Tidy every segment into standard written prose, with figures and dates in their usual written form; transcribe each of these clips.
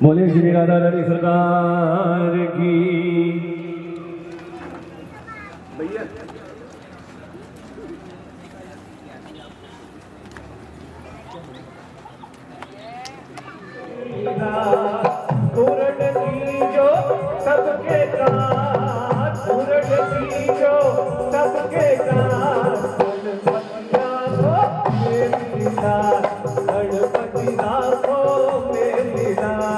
बोले श्री राधा रानी सरकार की। भैया जो सबके काज, जो सबके काज, गणपति राखो मेरी राधा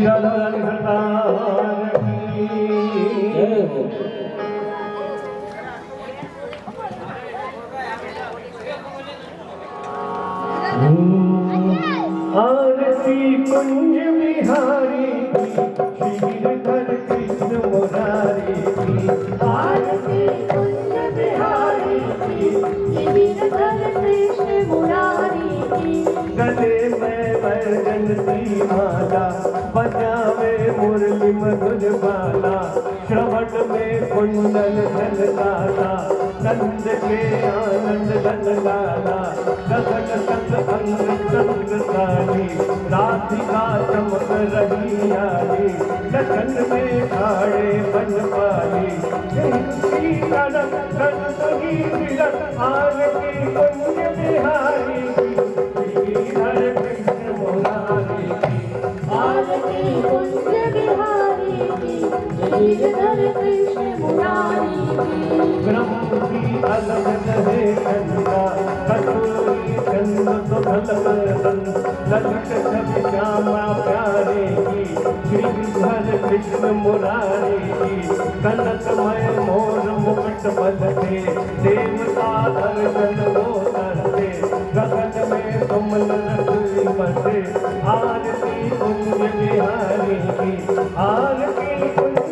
रानी सरकार आरती कुंज बिहारी श्रीधर कृष्ण मुरारी आरती कुंज बिहारी श्रीधर कृष्ण मुरारी गले में वैजन की माला बजावे मुरली मधुर बाला श्रवण में कुंडल झलकाला नंद के आनंद गनगाला गगन संग अंग संग साली राधिका चमक रही आली लगन में खाड़े बन पाली कनक कनकी तिलक आरती कुंज बिहारी श्रीधर कृष्ण मुरारी आरती कुंज बिहारी श्रीधर कृष्ण मुरारी ब्रह्म की अलग रहे चंदा कटोरी चंद सुभल बरसन ललित छवि श्यामा प्यारे की श्रीधर कृष्ण मुरारी की कनकमय मोर मुकुट बलते देवता दर्शन हो करते गगन में कमल रसरी बसे आरती कुंज बिहारी की आरती कुंज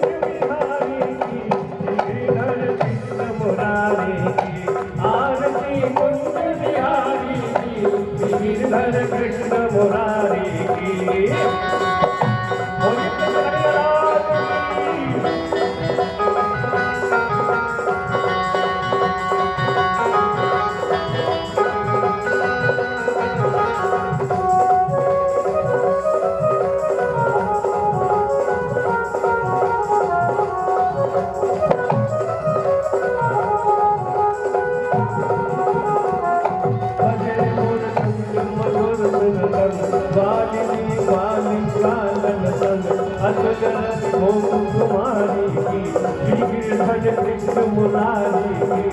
गोप कुमारी की, श्री गिरधर कृष्ण मुरारी की।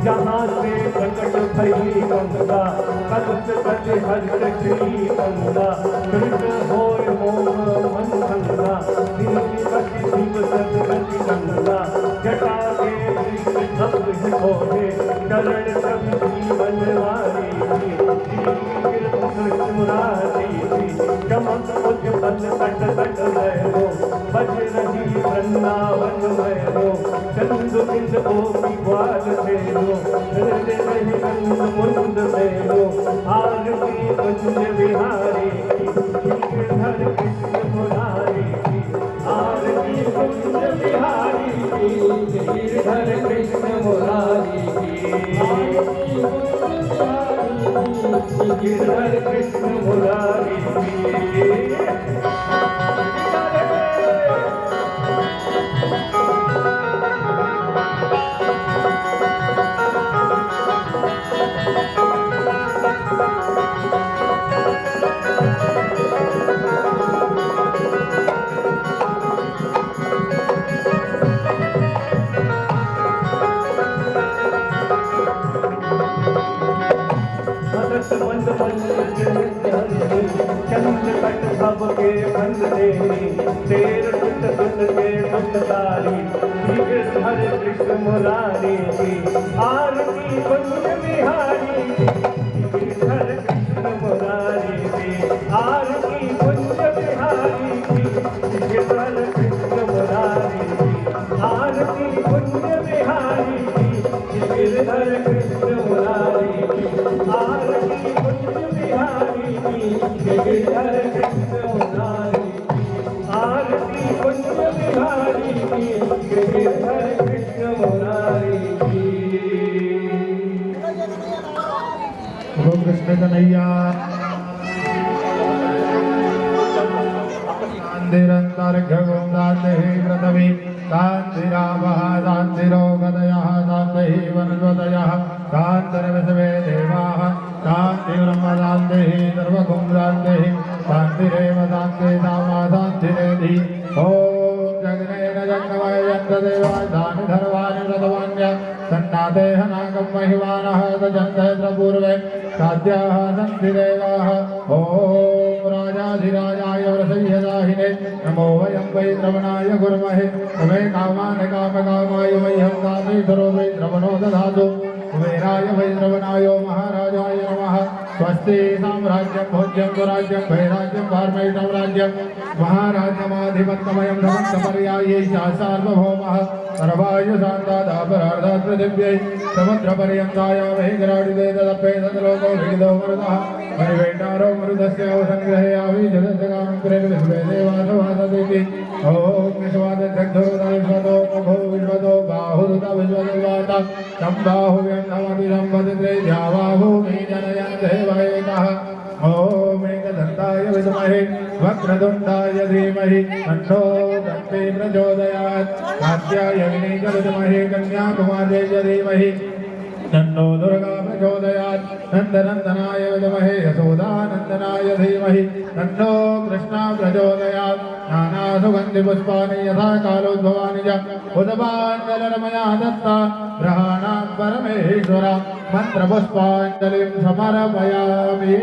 जहाँ से प्रकट भई गंगा, कलश तज हर्ष श्री गंगा। कृष्ण होय मोह मन भंगा, दीन कटि शिव सदगति गंगा। जटा के कृष्ण सब होए, चरण सब जीवन वारी की। श्री गिरधर मुरारी की, चमक उज्ज्वल तट तट लहरो, बज रही वृंदावन मयो। चंदु बिंद गोपी ग्वाल फेरो, हृदय रही गंध मुंद मेरो। आरती कुंज बिहारी की, गिरधर कृष्ण मुरारी की। आरती कुंज बिहारी की, गिरधर कृष्ण मुरारी की। गिरधर कृष्ण मुरारी की। बंद चंद्र कट भव के बंद देनी, तेर टुट टुट के टुट तारी। श्री गिरधर कृष्ण मुरारी की, आरती कुंज बिहारी की। गिरधर कृष्ण मुरारी की, आरती कुंज बिहारी की। गिरधर कृष्ण मुरारी की, आरती कुंज बिहारी की। गिरधर कृष्ण मुरारी की, आरती कुंज बिहारी की। गिरधर कृष्ण मुरारी की, आरती कुंज बिहारी की। गिरधर कृष्ण मुरारी की। बोलो कृष्ण कन्हैया। शांतिरंतर्घ गोदाते व्रतवी, शांतिरावः शांतिरोगदयः, शान्तिः वनस्पतयः, शान्तिर्विश्वे देवाः, शान्तिर्ब्रह्म शान्तिः सर्वगुं शान्तिः, शान्तिरेव शान्तिधामा शान्तिरेधि। ॐ जगनेन जग्नमय यन्तदेवाय धानि धर्वाणि व्रतवान्य, सन्नादेह नागं महिमानः सजन्तः पूर्वे साध्याः सन्ति देवाः। ॐ राजाधिराजाय वरसह्यदाहिने नमो वयं वै श्रवणाय कुर्महे। तमे कामान् कामकामाय मह्यं कामेश्वरो वै श्रवणो दधातु। कुबेराय वै श्रवणाय महाराजाय नमः। स्वस्ति साम्राज्यं भोज्यं सुराज्यं वैराज्यं भारमय साम्राज्यं महाराज्यमाधिपत्यमयं समन्तपर्यायै सार्वभौमः सर्वायु शान्तादापरार्धात् पृथिव्यै समुद्रपर्यन्ताय मेघराडिते तदप्ये तद्लोको विगितो मरुतः परिवेटारो मरुतस्य संग्रहे आविजदस्य विश्वे देवासो वासतीति। ॐ विश्वादध्यक्षो विश्वतो मुखो विश्वतो बाहुरुत विश्वदेवाता सम्बाहुव्यं नमति सम्पतित्रे द्यावाभूमि जनयन् देवैकः। ॐ एकदन्ताय विद्महे वक्रतुण्डाय धीमहि तन्नो दन्ति प्रचोदयात्। कात्यायनी च विद्महे कन्याकुमार्यै धीमहि तन्नो दुर्गा प्रचोदयात्। नन्दनन्दनाय विद्महे यशोदानन्दनाय धीमहि तन्नो कृष्णा प्रचोदयात्। नानासुगन्धिपुष्पाणि यथा कालोद्भवानि च उदपाञ्जलिर्मया दत्ता ग्रहाणां परमेश्वर मन्त्रपुष्पाञ्जलिं समर्पयामि।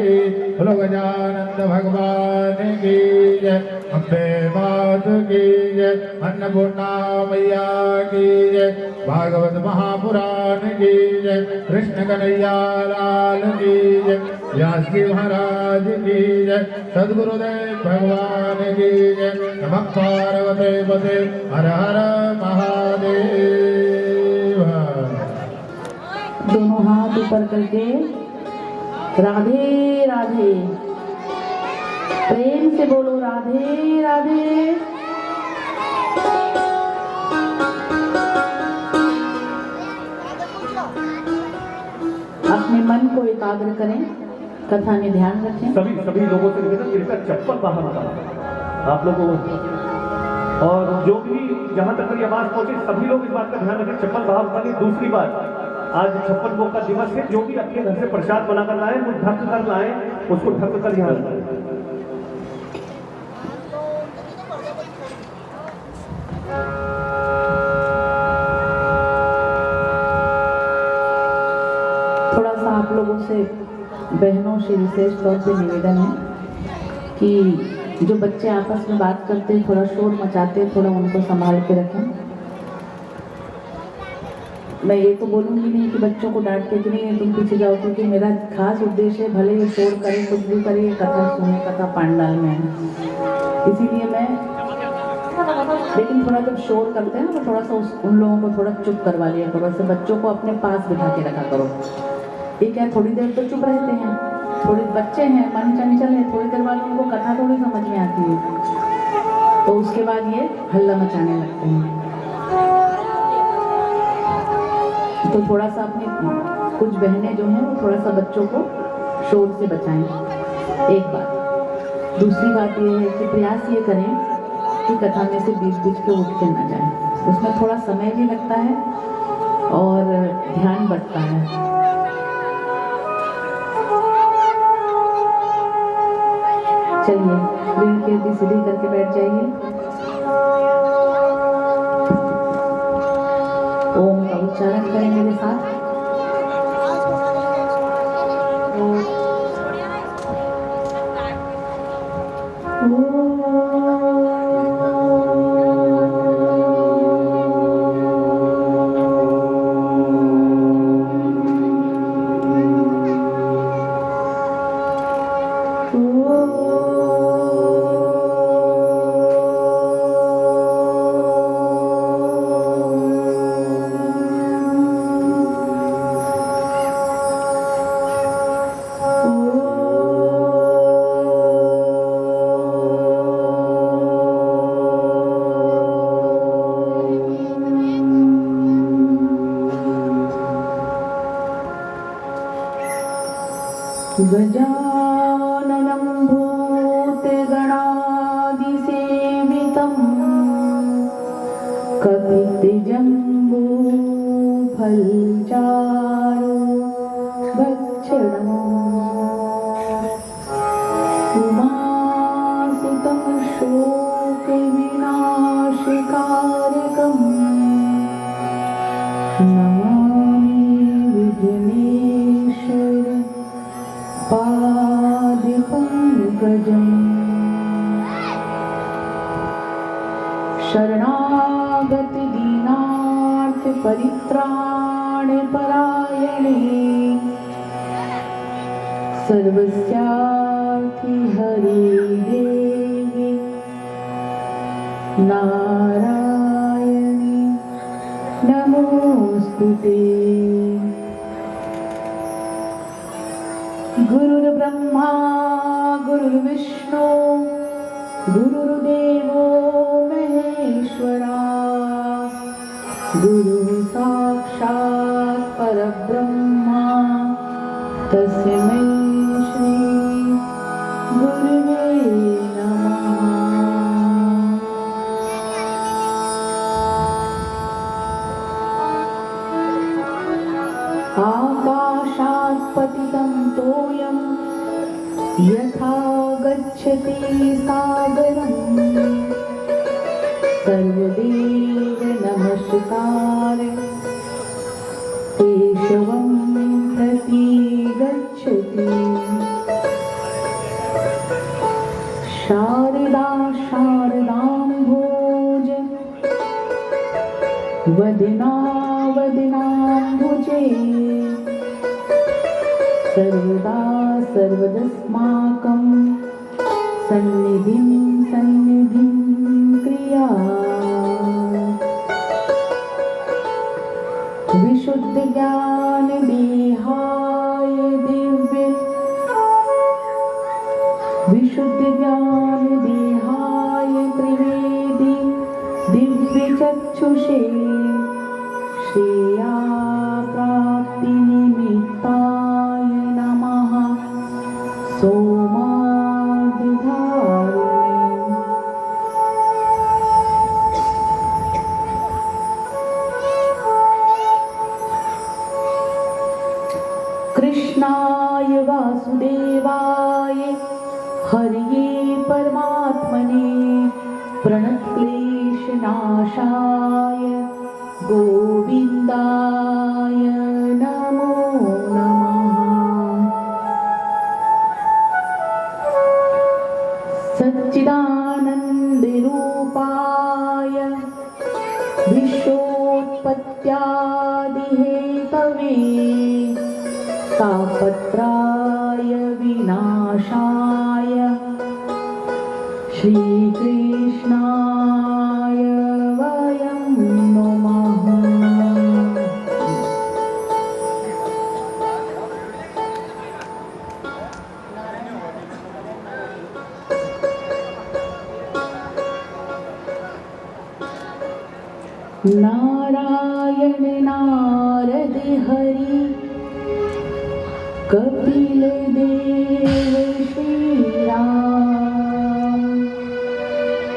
बोलो गजानन्द भगवान की जय, अम्बे मात की जय, अन्नपूर्णा मैया की जय, भागवत महापुराण की जय, कृष्ण कन्हैया लाल की जय, व्यास जी महाराज की जय, सद्गुरुदेव भगवान की जय। नमः पार्वते पते हर हर महादेव। दोनों हाथ ऊपर करके राधे राधे, प्रेम से बोलो राधे राधे। अपने मन को एकाग्र करें, कथा में ध्यान रखें। सभी लोगों से निवेदन, कृपया चप्पल बाहर निकालो आप लोगों को। और जो भी जहां तक ये आवाज पहुंचे सभी लोग इस बात का ध्यान रखें, चप्पल बाहर निकालिए। दूसरी बात, आज 56 भोग का दिवस है। जो भी अपने घर से प्रसाद बना कर लाए, वो ढक कर लाए, उसको ढक कर यहाँ लाए। लोगों से, बहनों से विशेष तौर पे निवेदन है कि जो बच्चे आपस में बात करते हैं, थोड़ा शोर मचाते हैं, थोड़ा उनको संभाल के रखें। मैं ये तो बोलूँगी नहीं कि बच्चों को डांट के कि नहीं तुम पीछे जाओ, क्योंकि मेरा खास उद्देश्य है भले ये शोर करे कुछ भी करे, ये कथा सुने, कथा पांडाल में है, इसीलिए मैं, लेकिन थोड़ा जब शोर करते हैं ना तो थोड़ा सा उन लोगों को थोड़ा चुप करवा लिया करो। ऐसे बच्चों को अपने पास बिठा के रखा करो। ठीक है, थोड़ी देर तो चुप रहते हैं, थोड़े बच्चे हैं, मन चंचल है, थोड़ी देर बाद उनको कथा थोड़ी समझ में आती है, तो उसके बाद ये हल्ला मचाने लगते हैं। तो थोड़ा सा अपनी कुछ बहनें जो हैं वो थोड़ा सा बच्चों को शोर से बचाएं, एक बात। दूसरी बात ये है कि प्रयास ये करें कि कथा में से बीच बीच के उठ के ना जाए, उसमें थोड़ा समय भी लगता है और ध्यान बढ़ता है। चलिए रीढ़ की हड्डी सीधी करके बैठ जाइए। ओम का उच्चारण करें मेरे साथ। गजाननं भूतगणादिसेवितं कपितजम्बूफलचारुभक्षणम् उमासुतं शोकविनाशकारकम् नमामि विघ्नेश्वर पादपङ्कजम्। शरणागत दीनार्थ परित्राण परायणे सर्वस्यार्थी हरे देवी नारायणी नमोस्तुते। गुरुर्ब्रह्मा गुरुर्विष्णु गुरुर्देवो महेश्वरा गुरुः साक्षात् परब्रह्मा तस्मै श्री गुरुवे नमः। आकाशात् पतितं तोयं यथा गच्छति सागरम् सर्वदेव नमस्कार केशवं प्रति गच्छति। शारदा शारदाम्भोज वदना वदनाम्बुजे सर्वदा सर्वदस्माकं सन्निधिं सन्निधिं क्रिया। विशुद्ध ज्ञान देहाय दिव्य विशुद्ध ज्ञान देहाय त्रिवेदी दिव्य चक्षुषे श्रेया प्राप्ति निमित्ताय नमः। सोमाधिधारिणे कृष्णाय वासुदेवाय हरिये परमात्मने प्रणतक्लेशनाशाय गोविन्दाय नमो नमः। विश्वोत्पत्त्यादिहेतवे तापत्राय विनाशाय श्रीकृष्णाय वयं नमः। नारायण नारद हरि कपिल देव श्री राम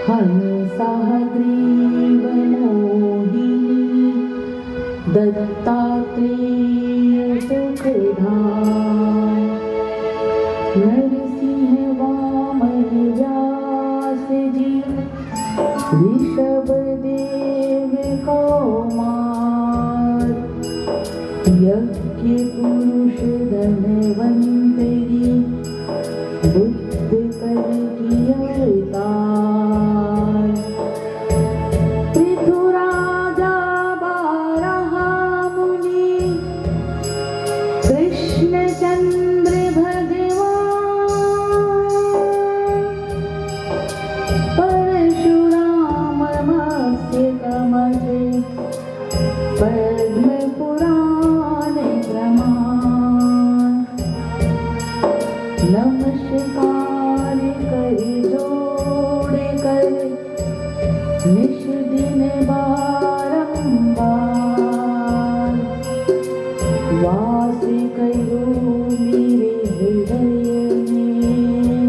हंसः ग्रीव मोहिनी दत्तात्रेय सुखधाम नरसिंह वामन व्यास जी ऋषभ देव कौमार यज्ञ पुरुष धनवंतरी बुद्ध कलकी अवतार पृथुराजा बारह मुनि कृष्णचंद्र भगवान परशुराम मत्स्य कमल पद्म पुराण प्रमाण नमस्कार कर जोड़ कर निश दिन बारंबार वास करो मेरे हृदय में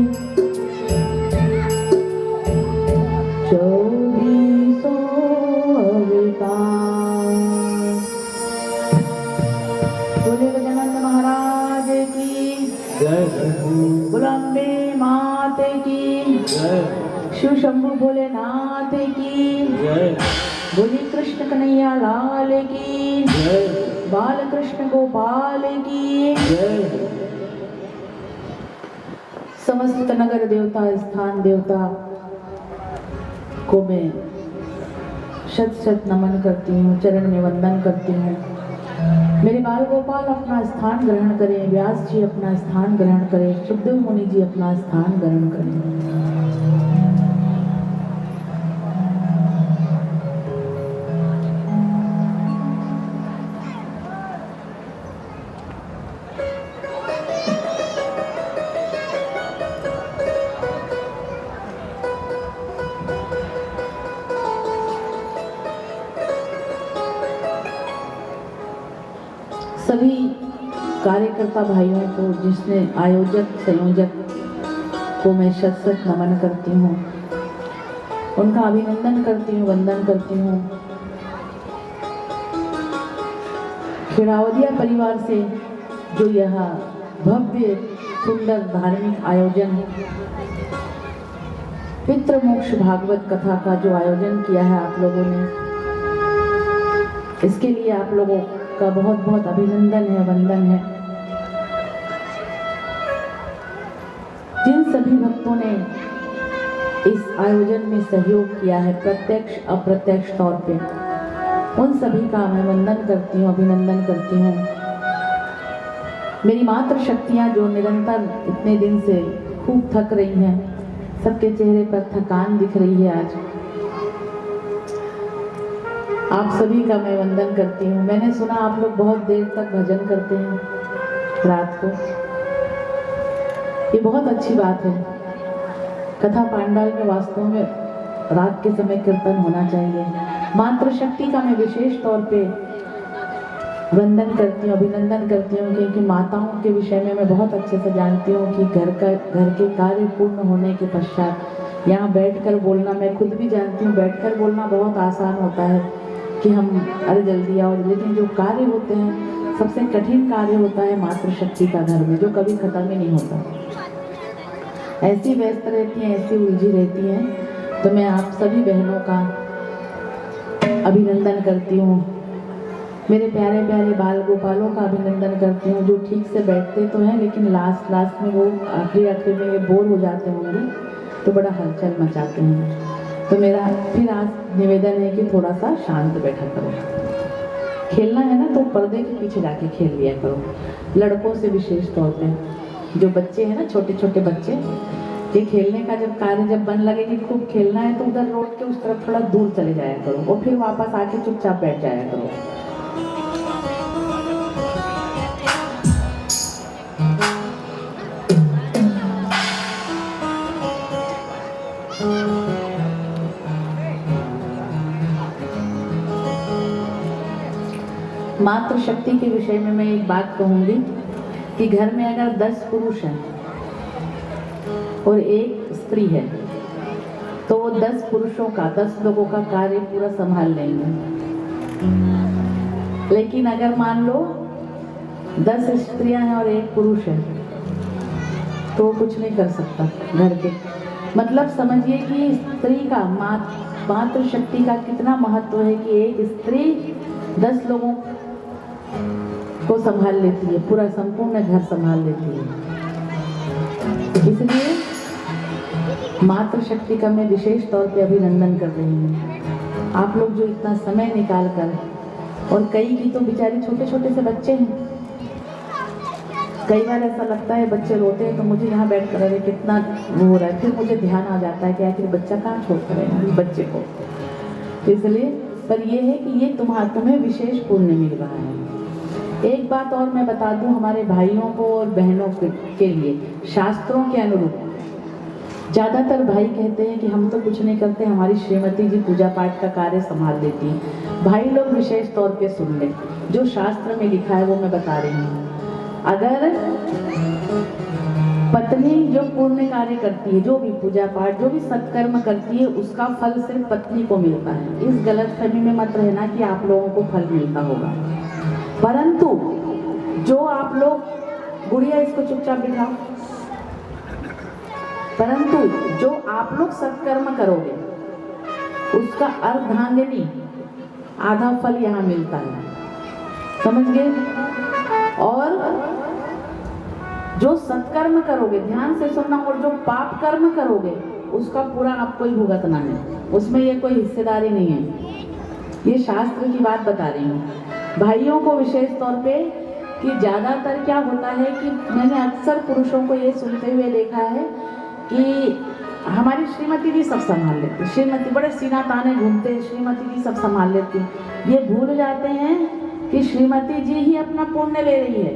चौबीसों अवतार। बोले गजानन महाराज की बुलंबे मात की शिव शंभु भोलेनाथ की बोली कृष्ण कन्हैया लाल की बाल कृष्ण गोपाल की समस्त नगर देवता स्थान देवता को मैं शत शत नमन करती हूँ, चरण में वंदन करती हूँ। मेरे बाल गोपाल अपना स्थान ग्रहण करें, व्यास जी अपना स्थान ग्रहण करें, सुखदेव मुनि जी अपना स्थान ग्रहण करें। सभी कार्यकर्ता भाइयों को, जिसने आयोजक संयोजक को मैं शत शत नमन करती हूँ, उनका अभिनंदन करती हूँ, वंदन करती हूँ। खिड़ावदिया परिवार से जो यह भव्य सुंदर धार्मिक आयोजन पितृमोक्ष भागवत कथा का जो आयोजन किया है आप लोगों ने, इसके लिए आप लोगों का बहुत बहुत अभिनंदन है, वंदन है। जिन सभी भक्तों ने इस आयोजन में सहयोग किया है प्रत्यक्ष अप्रत्यक्ष तौर पे, उन सभी का मैं वंदन करती हूँ, अभिनंदन करती हूँ। मेरी मातृ शक्तियाँ जो निरंतर इतने दिन से खूब थक रही हैं, सबके चेहरे पर थकान दिख रही है आज। आप सभी का मैं वंदन करती हूँ। मैंने सुना आप लोग बहुत देर तक भजन करते हैं रात को, ये बहुत अच्छी बात है। कथा पांडाल में वास्तव में रात के समय कीर्तन होना चाहिए। मातृशक्ति का मैं विशेष तौर पे वंदन करती हूँ, अभिनंदन करती हूँ, क्योंकि माताओं के विषय में मैं बहुत अच्छे से जानती हूँ कि घर के कार्य पूर्ण होने के पश्चात यहाँ बैठकर बोलना, मैं खुद भी जानती हूँ बैठकर बोलना बहुत आसान होता है कि हम अरे जल्दी आओ, लेकिन जो कार्य होते हैं सबसे कठिन कार्य होता है मातृशक्ति का घर में, जो कभी खत्म ही नहीं होता। ऐसी व्यस्त रहती हैं, ऐसी उलझी रहती हैं। तो मैं आप सभी बहनों का अभिनंदन करती हूँ, मेरे प्यारे प्यारे बाल गोपालों का अभिनंदन करती हूँ, जो ठीक से बैठते तो हैं लेकिन लास्ट में वो आखिरी में ये बोर हो जाते होंगे तो बड़ा हलचल मचाते हैं। तो मेरा फिर आज निवेदन है कि थोड़ा सा शांत बैठा करो। खेलना है ना तो पर्दे के पीछे जाके खेल लिया करो, लड़कों से विशेष तौर पे। जो बच्चे हैं ना, छोटे छोटे बच्चे, ये खेलने का जब कार्य जब बन लगे कि खूब खेलना है तो उधर रोड के उस तरफ थोड़ा दूर चले जाया करो और फिर वापस आके चुपचाप बैठ जाया करो। मातृशक्ति के विषय में मैं एक बात कहूंगी कि घर में अगर 10 पुरुष हैं और एक स्त्री है तो वो 10 पुरुषों का, 10 लोगों का कार्य पूरा संभाल लेंगे। लेकिन अगर मान लो 10 स्त्रियां हैं और एक पुरुष है तो वो कुछ नहीं कर सकता घर के। मतलब समझिए कि स्त्री का मातृशक्ति का कितना महत्व है कि एक स्त्री 10 लोगों को संभाल लेती है, पूरा संपूर्ण घर संभाल लेती है। इसलिए मातृशक्ति का मैं विशेष तौर पे अभिनंदन कर रही हूँ। आप लोग जो इतना समय निकाल कर, और कई की तो बेचारी छोटे छोटे से बच्चे हैं। कई बार ऐसा लगता है बच्चे रोते हैं तो मुझे यहाँ बैठ कर अरे कितना वो हो रहा है, फिर मुझे ध्यान आ जाता है कि आखिर बच्चा कहाँ छोड़ कर है बच्चे को। इसलिए पर यह है कि ये तुम्हें विशेष पुण्य मिल रहा है। एक बात और मैं बता दूं हमारे भाइयों को और बहनों के लिए, शास्त्रों के अनुरूप ज़्यादातर भाई कहते हैं कि हम तो कुछ नहीं करते, हमारी श्रीमती जी पूजा पाठ का कार्य संभाल देती हैं। भाई लोग विशेष तौर पे सुन लें, जो शास्त्र में लिखा है वो मैं बता रही हूँ। अगर पत्नी जो पुण्य कार्य करती है, जो भी पूजा पाठ, जो भी सत्कर्म करती है, उसका फल सिर्फ पत्नी को मिलता है। इस गलतफहमी में मत रहना कि आप लोगों को फल मिलता होगा। परंतु जो आप लोग, गुड़िया इसको चुपचाप बिठाओ, परंतु जो आप लोग सत्कर्म करोगे उसका अर्धांगिनी आधा फल यहाँ मिलता है, समझ गए। और जो सत्कर्म करोगे, ध्यान से सुनना, और जो पाप कर्म करोगे उसका पूरा आपको ही भुगतना है, उसमें ये कोई हिस्सेदारी नहीं है। ये शास्त्र की बात बता रही हूँ भाइयों को विशेष तौर पे। कि ज़्यादातर क्या होता है कि मैंने अक्सर पुरुषों को ये सुनते हुए देखा है कि हमारी श्रीमती जी सब संभाल लेती, श्रीमती बड़े सीना ताने घूमते हैं, श्रीमती जी सब संभाल लेती। ये भूल जाते हैं कि श्रीमती जी ही अपना पुण्य ले रही है,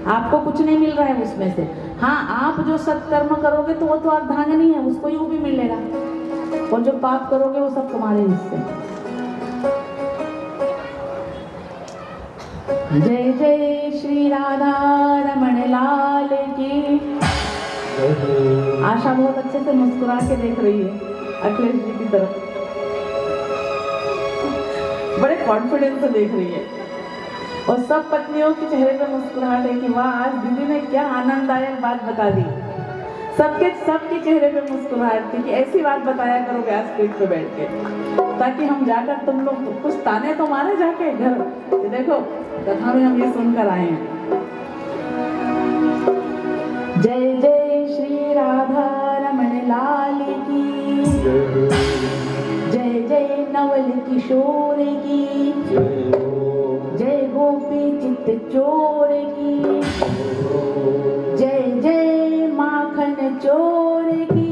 आपको कुछ नहीं मिल रहा है उसमें से। हाँ, आप जो सत्कर्म करोगे तो वो तो अर्धांगिनी है, उसको ही वो भी मिलेगा, और जो पाप करोगे वो सब तुम्हारे हिस्से। जय जय श्री राधा रमण लाल की। आशा बहुत अच्छे से मुस्कुरा के देख रही है अखिलेश जी की तरफ, बड़े कॉन्फिडेंस से देख रही है। और सब पत्नियों के चेहरे पे मुस्कुराहट है कि वाह, आज दीदी ने क्या आनंददायक बात बता दी। सबके चेहरे पे मुस्कुराहट थी कि ऐसी बात बताया करो व्यास पीठ पे बैठ के, ताकि हम जाकर तुम लोग कुछ ताने तो मारे जाके घर। देखो कथा में हम ये सुनकर आए हैं। जय जय श्री राधा रमण लाल की, जय जय नवल किशोर की, जय गोपी चित्त चोर की, जय जय माखन चोर की।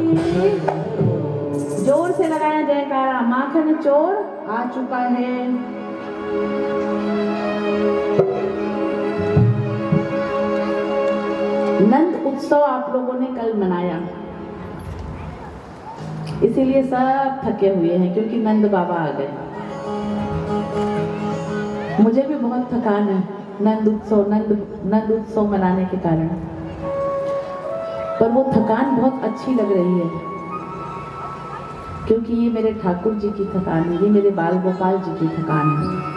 जोर से लगाया जयकारा, माखन चोर आ चुका है। नंद उत्सव आप लोगों ने कल मनाया, इसीलिए सब थके हुए हैं क्योंकि नंद बाबा आ गए। मुझे भी बहुत थकान है नंद उत्सव मनाने के कारण, पर वो थकान बहुत अच्छी लग रही है क्योंकि ये मेरे ठाकुर जी की थकान है, ये मेरे बाल गोपाल जी की थकान है।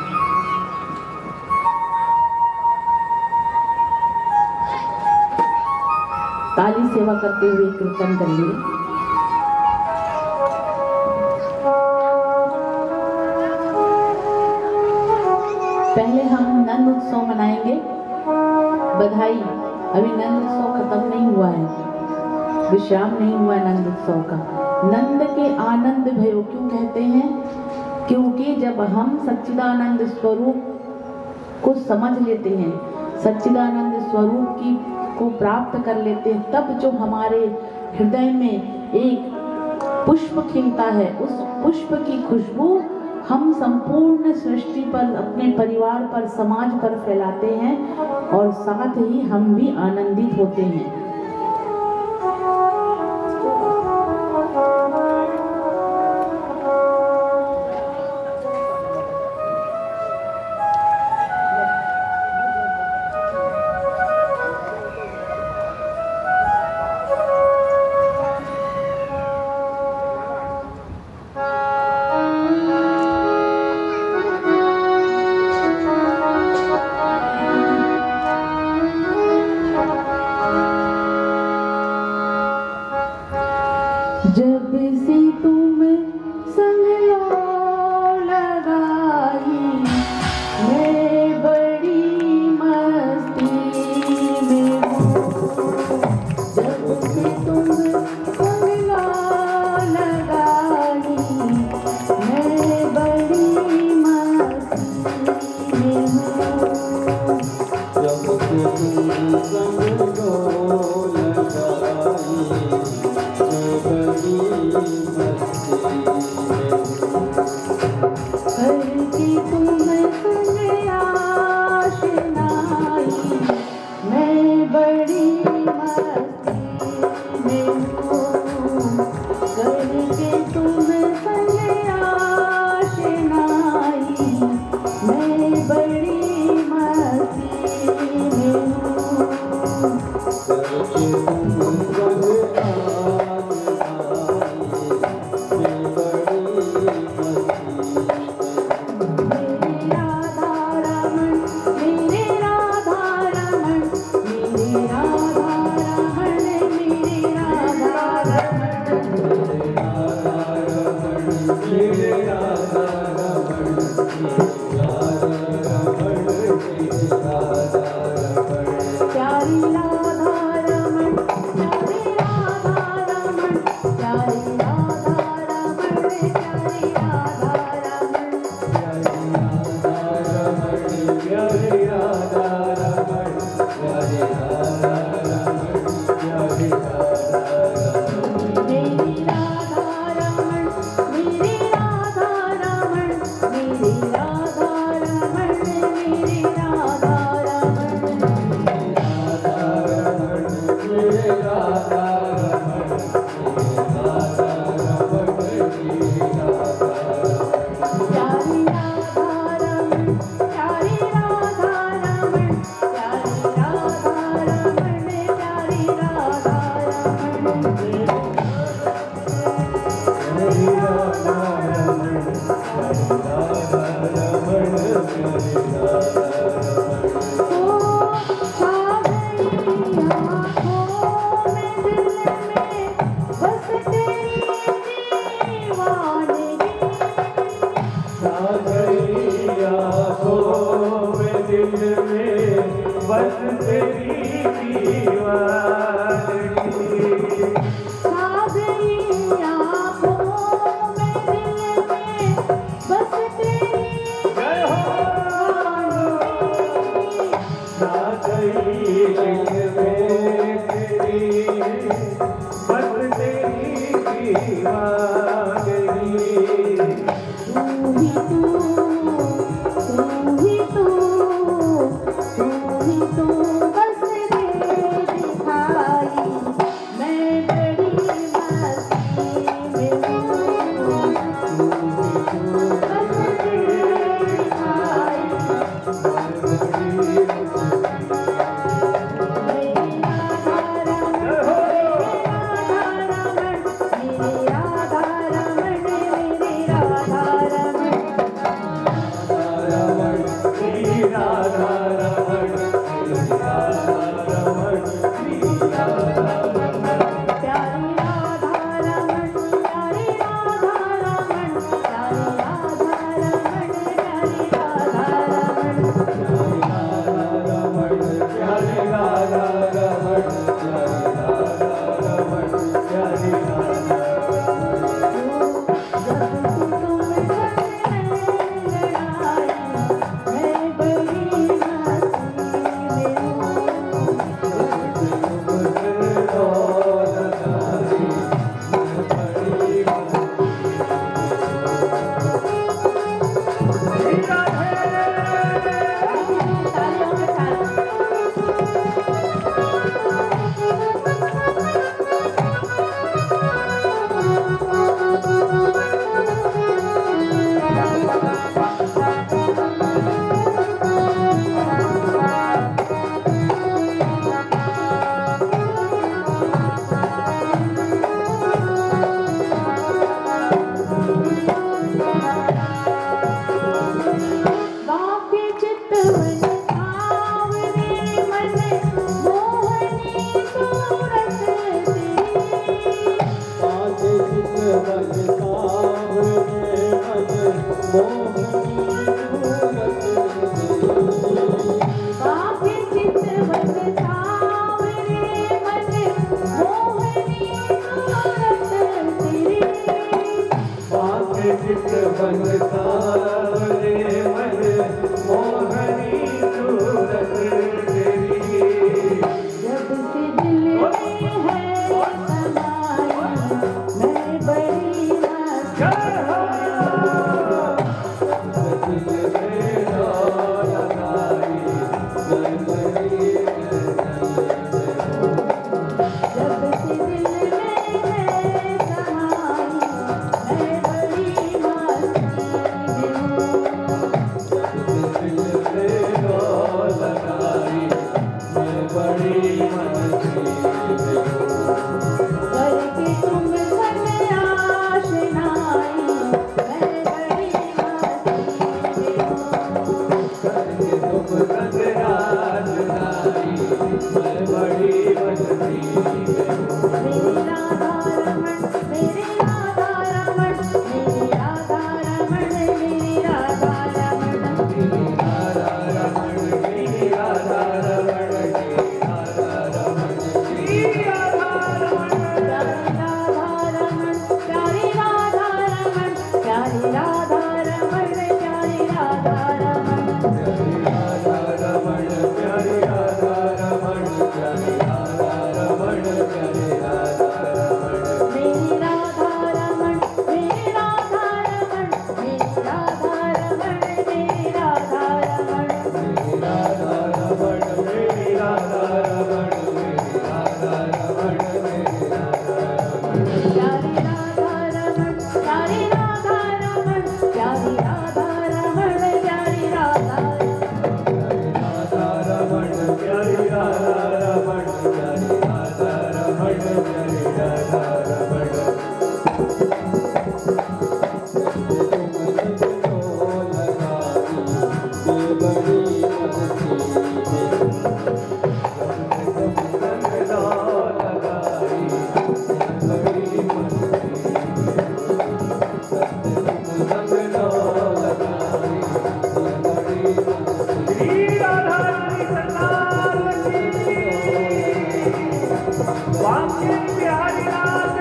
ताली सेवा करते हुए कीर्तन करेंगे। पहले हम नंद उत्सव मनाएंगे। बधाई, अभी नंद उत्सव खत्म नहीं हुआ है, विश्राम नहीं हुआ है नंद उत्सव का। नंद के आनंद भयो क्यों कहते हैं? क्योंकि जब हम सच्चिदानंद स्वरूप को समझ लेते हैं, सच्चिदानंद स्वरूप की को प्राप्त कर लेते हैं, तब जो हमारे हृदय में एक पुष्प खिलता है, उस पुष्प की खुशबू हम संपूर्ण सृष्टि पर, अपने परिवार पर, समाज पर फैलाते हैं और साथ ही हम भी आनंदित होते हैं। जब से तुम संग लगाई मैं बड़ी मस्ती में हूँ। जब से तुम संग लगाई मैं बड़ी मस्ती में हूँ। जब से तुम संग करके तुम संग आशनाई मैं बड़ी मस्ती में हूँ। करके तुम संग आशनाई मैं बड़ी मस्ती में हूँ। सावरे मन मोहनी सूरत तेरी। जब से दिल में है समाई मैं बड़ी मस्त जब से दिल में है समाई मैं बड़ी मस्ती में हूँ। करके तुम सन आशनाई मैं बड़ी मस्ती में हूँ। मेरी राधा रमण मेरी राधा रमण मेरी राधा रमण मेरी राधा रमण प्यारी राधा रमण प्यारी राधा रमण प्यारी राधा रमण मेरी राधा रमण मेरी राधा रमण मेरी राधा रमण मेरी राधा रमण प्यारी राधा रमण प्यारी राधा रमण प्यारी राधा रमण प्यारी राधा प्यारी रात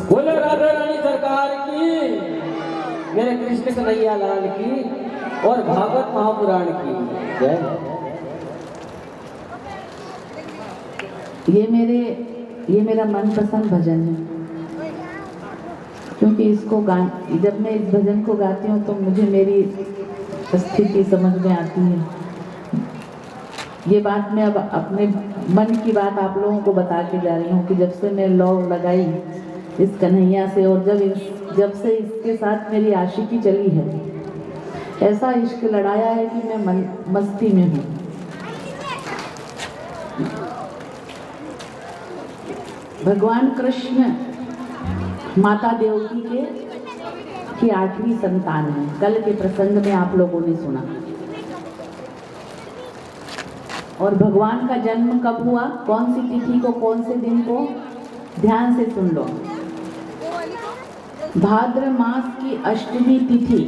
बोले राधा रानी सरकार की, मेरे कृष्ण कन्हैया लाल की और भागवत महापुराण की जय। ये मेरा मनपसंद भजन है, क्योंकि इसको जब मैं इस भजन को गाती हूँ तो मुझे मेरी स्थिति समझ में आती है। ये बात मैं अब अपने मन की बात आप लोगों को बता के जा रही हूँ कि जब से मैं लौ लगाई इस कन्हैया से और जब से इसके साथ मेरी आशिकी चली है, ऐसा इश्क लड़ाया है कि मैं मस्ती में हूँ। भगवान कृष्ण माता देवकी की 8वीं संतान है। कल के प्रसंग में आप लोगों ने सुना। और भगवान का जन्म कब हुआ, कौन सी तिथि को, कौन से दिन को, ध्यान से सुन लो। भाद्र मास की 8वीं तिथि,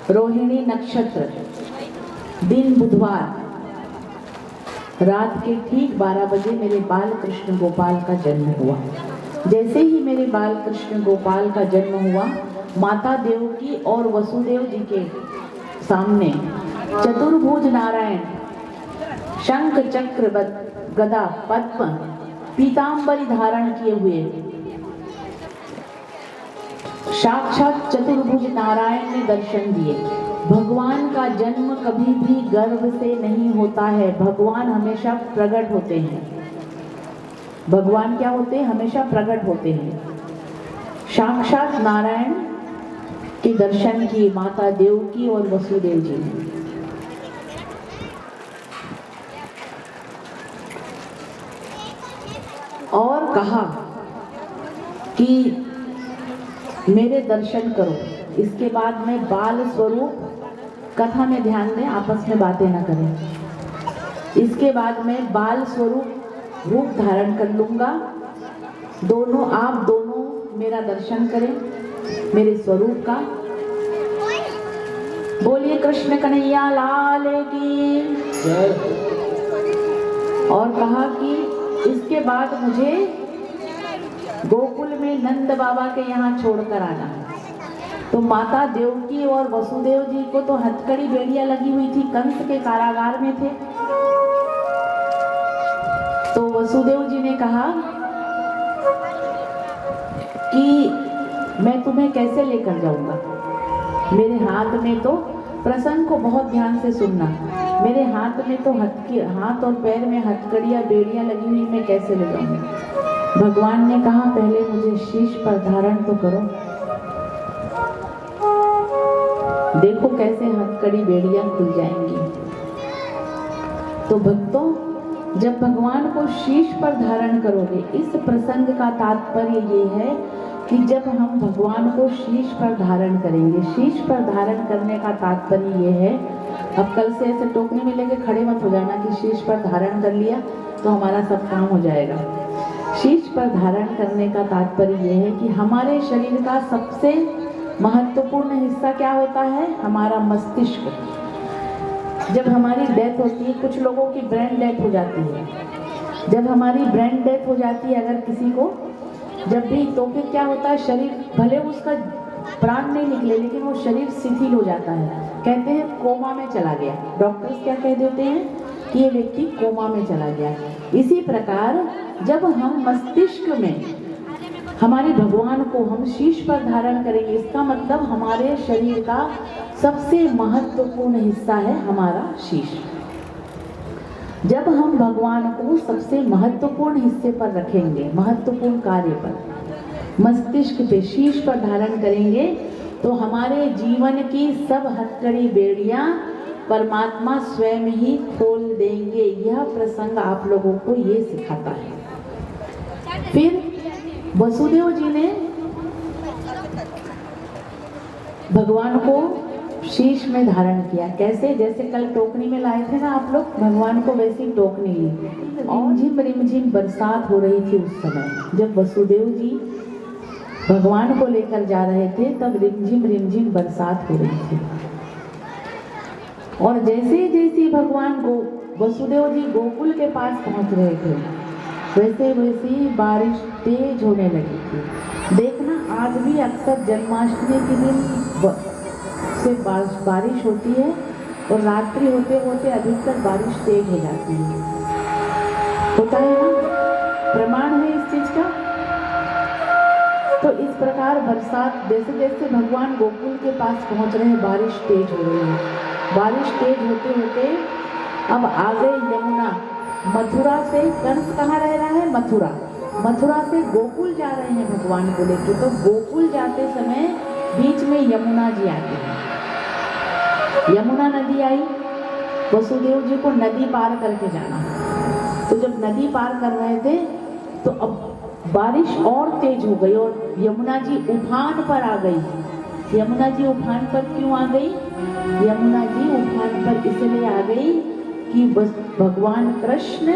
रोहिणी नक्षत्र, दिन बुधवार, रात के ठीक 12 बजे मेरे बाल कृष्ण गोपाल का जन्म हुआ। जैसे ही मेरे बाल कृष्ण गोपाल का जन्म हुआ, माता देवकी और वसुदेव जी के सामने चतुर्भुज नारायण शंख चक्र गदा पद्म पीतांबरी धारण किए हुए साक्षात चतुर्भुज नारायण ने दर्शन दिए। भगवान का जन्म कभी भी गर्भ से नहीं होता है, भगवान हमेशा प्रकट होते हैं। भगवान क्या होते हैं? हमेशा प्रकट होते हैं। साक्षात नारायण के दर्शन किए माता देवकी और वसुदेव जी ने। और कहा कि मेरे दर्शन करो। इसके बाद मैं बाल स्वरूप, कथा में ध्यान दें, आपस में बातें ना करें। इसके बाद मैं बाल स्वरूप रूप धारण कर लूँगा। आप दोनों मेरा दर्शन करें मेरे स्वरूप का। बोलिए कृष्ण कन्हैया लाल की जय। और कहा कि इसके बाद मुझे गोकुल में नंद बाबा के यहाँ छोड़कर आना है। तो माता देवकी और वसुदेव जी को तो हथकड़ी बेड़ियां लगी हुई थी, कंस के कारागार में थे। तो वसुदेव जी ने कहा कि मैं तुम्हें कैसे लेकर जाऊंगा, मेरे हाथ में तो, प्रसंग को बहुत ध्यान से सुनना, मेरे हाथ में तो हाथ और पैर में हथकड़ियां बेड़ियां लगी हुई, मैं कैसे ले जाऊंगा। भगवान ने कहा पहले मुझे शीश पर धारण तो करो, देखो कैसे हथकड़ी बेड़ियां खुल जाएंगी। तो भक्तों, जब भगवान को शीश पर धारण करोगे, इस प्रसंग का तात्पर्य ये है कि जब हम भगवान को शीश पर धारण करेंगे, शीश पर धारण करने का तात्पर्य ये है, अब कल से ऐसे टोकरी में लेके खड़े मत हो जाना कि शीश पर धारण कर लिया तो हमारा सब काम हो जाएगा। शीश पर धारण करने का तात्पर्य ये है कि हमारे शरीर का सबसे महत्वपूर्ण हिस्सा क्या होता है, हमारा मस्तिष्क। जब हमारी डेथ होती है, कुछ लोगों की ब्रेन डेथ हो जाती है, जब हमारी ब्रेन डेथ हो जाती है अगर किसी को, जब भी, तो फिर क्या होता है, शरीर भले उसका प्राण नहीं निकले लेकिन वो शरीर शिथिल हो जाता है, कहते हैं कोमा में चला गया। डॉक्टर्स क्या कह देते हैं कि ये व्यक्ति कोमा में चला गया। इसी प्रकार जब हम मस्तिष्क में हमारी भगवान को हम शीश पर धारण करेंगे, इसका मतलब हमारे शरीर का सबसे महत्वपूर्ण हिस्सा है हमारा शीश। जब हम भगवान को सबसे महत्वपूर्ण हिस्से पर रखेंगे, महत्वपूर्ण कार्य पर, मस्तिष्क पे, शीश पर धारण करेंगे, तो हमारे जीवन की सब हथकड़ी बेड़ियां परमात्मा स्वयं ही खोल देंगे। यह प्रसंग आप लोगों को ये सिखाता है। फिर वसुदेव जी ने भगवान को शीश में धारण किया। कैसे? जैसे कल टोकनी में लाए थे ना आप लोग भगवान को, वैसी टोकनी ली और रिमझिम बरसात हो रही थी। उस समय जब वसुदेव जी भगवान को लेकर जा रहे थे तब रिमझिम बरसात हो रही थी। और जैसे जैसे भगवान को वसुदेव जी गोकुल के पास पहुंच रहे थे, वैसे वैसे बारिश तेज होने लगी थी। देखना आज भी अक्सर जन्माष्टमी के दिन से बारिश होती है और रात्रि होते होते अधिकतर बारिश तेज हो जाती है। होता है ना, प्रमाण है इस चीज का। तो इस प्रकार बरसात, जैसे जैसे भगवान गोकुल के पास पहुंच रहे हैं, बारिश तेज हो रही है। बारिश तेज होते होते अब आ गई यमुना। मथुरा से, कंस कहाँ रह रहा है? मथुरा। मथुरा से गोकुल जा रहे हैं भगवान को लेके। तो गोकुल जाते समय बीच में यमुना जी आती है। यमुना नदी आई, वसुदेव जी को नदी पार करके जाना। तो जब नदी पार कर रहे थे तो अब बारिश और तेज हो गई और यमुना जी उफान पर आ गई। यमुना जी उफान पर क्यों आ गई? यमुना जी उफान पर इसलिए आ गई कि भगवान कृष्ण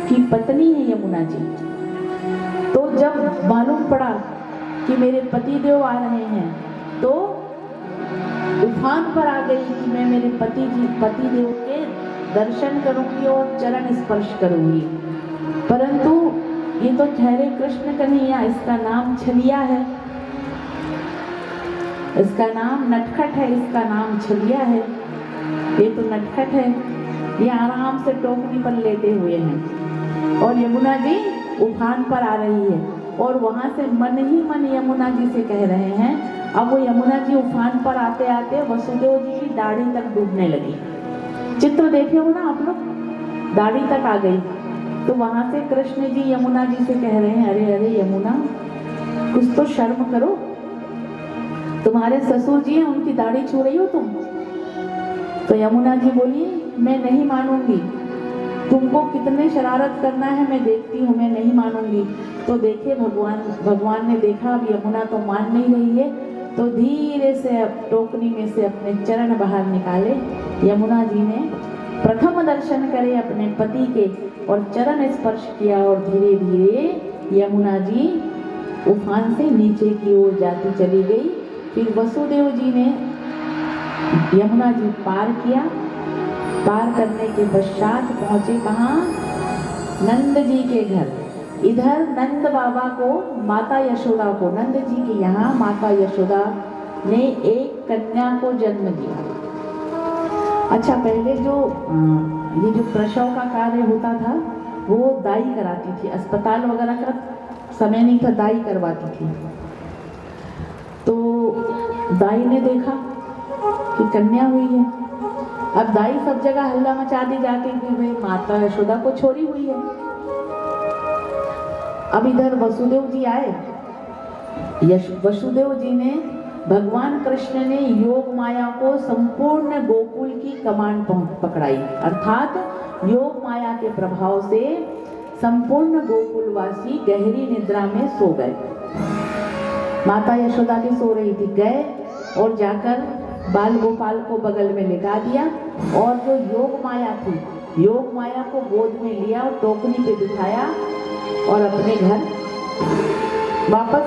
की पत्नी है यमुना जी। तो जब मालूम पड़ा कि मेरे पतिदेव आ रहे हैं तो उफान पर आ गई कि मैं मेरे पतिदेव के दर्शन करूंगी और चरण स्पर्श करूंगी। परंतु ये तो ठहरे कृष्ण कन्हैया, इसका नाम छलिया है, इसका नाम नटखट है, इसका नाम छलिया है। ये तो नटखट है, ये आराम से टोकरी पर लेटे हुए हैं और यमुना जी उफान पर आ रही है और वहां से मन ही मन यमुना जी से कह रहे हैं। अब वो यमुना जी उफान पर आते आते वसुदेव जी की दाढ़ी तक डूबने लगी। चित्र देखे हो ना आप लोग, दाढ़ी तक आ गई। तो वहां से कृष्ण जी यमुना जी से कह रहे हैं, अरे अरे यमुना, कुछ तो शर्म करो, तुम्हारे ससुर जी हैं, उनकी दाढ़ी छू रही हो तुम। तो यमुना जी बोली, मैं नहीं मानूंगी, तुमको कितने शरारत करना है मैं देखती हूँ, मैं नहीं मानूंगी। तो देखे भगवान ने देखा अब यमुना तो मान नहीं रही है, तो धीरे से अब टोकरी में से अपने चरण बाहर निकाले। यमुना जी ने प्रथम दर्शन करे अपने पति के और चरण स्पर्श किया और धीरे धीरे यमुना जी उफान से नीचे की ओर जाती चली गई। फिर वसुदेव जी ने यमुना जी पार किया। पार करने के पश्चात पहुंचे कहाँ? नंद जी के घर। इधर नंद बाबा को माता यशोदा को, नंद जी के यहाँ माता यशोदा ने एक कन्या को जन्म दिया। अच्छा, पहले जो ये जो प्रसव का कार्य होता था वो दाई कराती थी, अस्पताल वगैरह का समय नहीं था, दाई करवाती थी। तो दाई ने देखा कि कन्या हुई है। अब दाई सब जगह हल्ला मचा दी जाके कि भाई माता यशोदा को छोरी हुई है। अब इधर वसुदेव जी आए। वसुदेव जी ने, भगवान कृष्ण ने योग माया को संपूर्ण गोकुल की कमान पकड़ाई, अर्थात योग माया के प्रभाव से संपूर्ण गोकुलवासी गहरी निद्रा में सो गए। माता यशोदा भी सो रही थी, गए और जाकर बाल गोपाल को बगल में लेटा दिया और जो योग माया थी, योग माया को गोद में लिया और टोकरी पे बिठाया और अपने घर वापस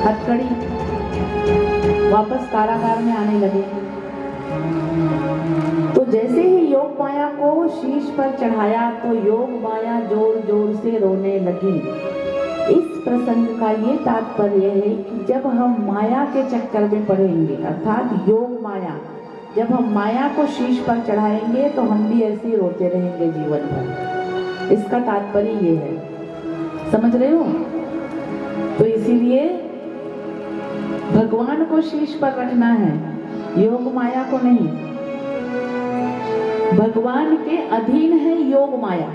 हथकड़ी वापस कारागार में आने लगे। तो जैसे ही योग माया को शीश पर चढ़ाया तो योग माया जोर जोर से रोने लगी। इस प्रसंग का ये तात्पर्य है कि जब हम माया के चक्कर में पड़ेंगे, अर्थात योग माया, जब हम माया को शीश पर चढ़ाएंगे तो हम भी ऐसे ही रोते रहेंगे जीवन भर। इसका तात्पर्य ये है, समझ रहे हो? तो इसीलिए भगवान को शीश पर रखना है, योग माया को नहीं। भगवान के अधीन है योग माया।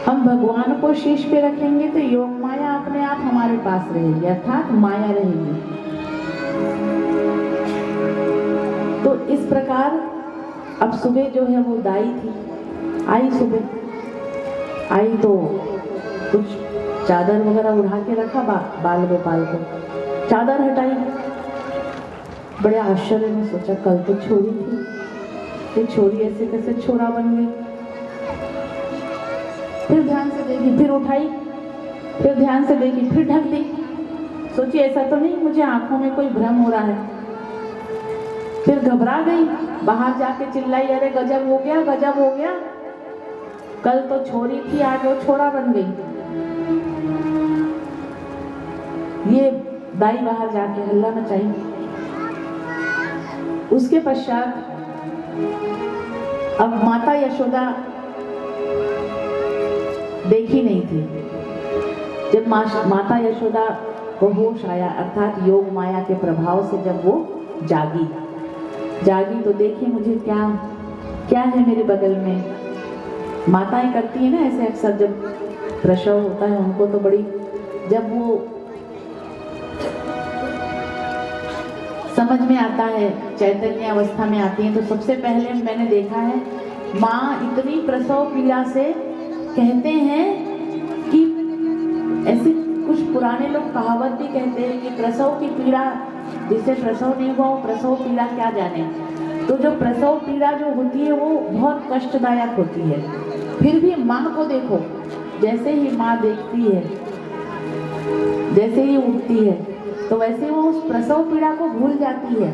हम भगवान को शीश पे रखेंगे तो योग माया अपने आप हमारे पास रहेगी, अर्थात माया रहेगी। तो इस प्रकार अब सुबह जो है वो दाई थी, आई सुबह आई तो कुछ चादर वगैरह उड़ा के रखा बाल गोपाल को, चादर हटाई। बड़े आश्चर्य में सोचा कल तो छोरी थी, ये छोरी ऐसे कैसे छोरा बन गई। फिर ध्यान से देखी, फिर उठाई, फिर ध्यान से देखी, फिर ढक दी। सोची ऐसा तो नहीं मुझे आंखों में कोई भ्रम हो रहा है। फिर घबरा गई, बाहर जाके चिल्लाई, अरे गजब हो गया, गजब हो गया, कल तो छोरी थी आज वो छोरा बन गई। ये दाई बाहर जाके हल्ला मचाई। उसके पश्चात अब माता यशोदा देखी नहीं थी। जब माता यशोदा को होश आया, अर्थात योग माया के प्रभाव से जब वो जागी तो देखी मुझे क्या है मेरे बगल में। माताएं करती है ना ऐसे अक्सर, जब प्रसव होता है उनको तो बड़ी, जब वो समझ में आता है, चैतन्य अवस्था में आती है, तो सबसे पहले मैंने देखा है माँ इतनी प्रसव पीड़ा से, कहते हैं कि ऐसे कुछ पुराने लोग कहावत भी कहते हैं कि प्रसव की पीड़ा, जिसे प्रसव नहीं हुआ वो प्रसव पीड़ा क्या जाने। तो जो प्रसव पीड़ा जो होती है वो बहुत कष्टदायक होती है। फिर भी माँ को देखो, जैसे ही माँ देखती है, जैसे ही उठती है तो वैसे वो उस प्रसव पीड़ा को भूल जाती है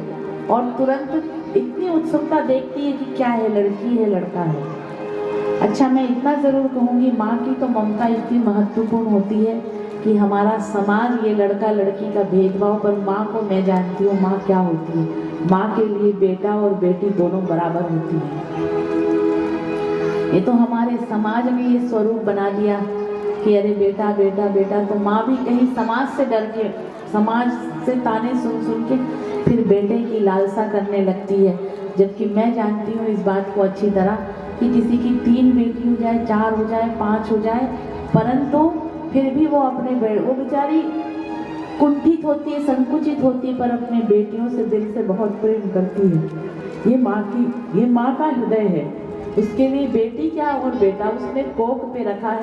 और तुरंत इतनी उत्सुकता देखती है कि क्या है, लड़की है लड़का है। अच्छा, मैं इतना ज़रूर कहूँगी, माँ की तो ममता इतनी महत्वपूर्ण होती है कि हमारा समाज ये लड़का लड़की का भेदभाव, पर माँ को मैं जानती हूँ माँ क्या होती है। माँ के लिए बेटा और बेटी दोनों बराबर होती है। ये तो हमारे समाज ने ये स्वरूप बना दिया कि अरे बेटा बेटा बेटा, तो माँ भी कहीं समाज से डर के, समाज से ताने सुन सुन के फिर बेटे की लालसा करने लगती है। जबकि मैं जानती हूँ इस बात को अच्छी तरह कि किसी की 3 बेटी हो जाए, 4 हो जाए, 5 हो जाए, परंतु फिर भी वो अपने वो बेचारी कुंठित होती है, संकुचित होती है, पर अपने बेटियों से दिल से बहुत प्रेम करती है। ये माँ का हृदय है। उसके लिए बेटी क्या और बेटा उसने कोख पे रखा है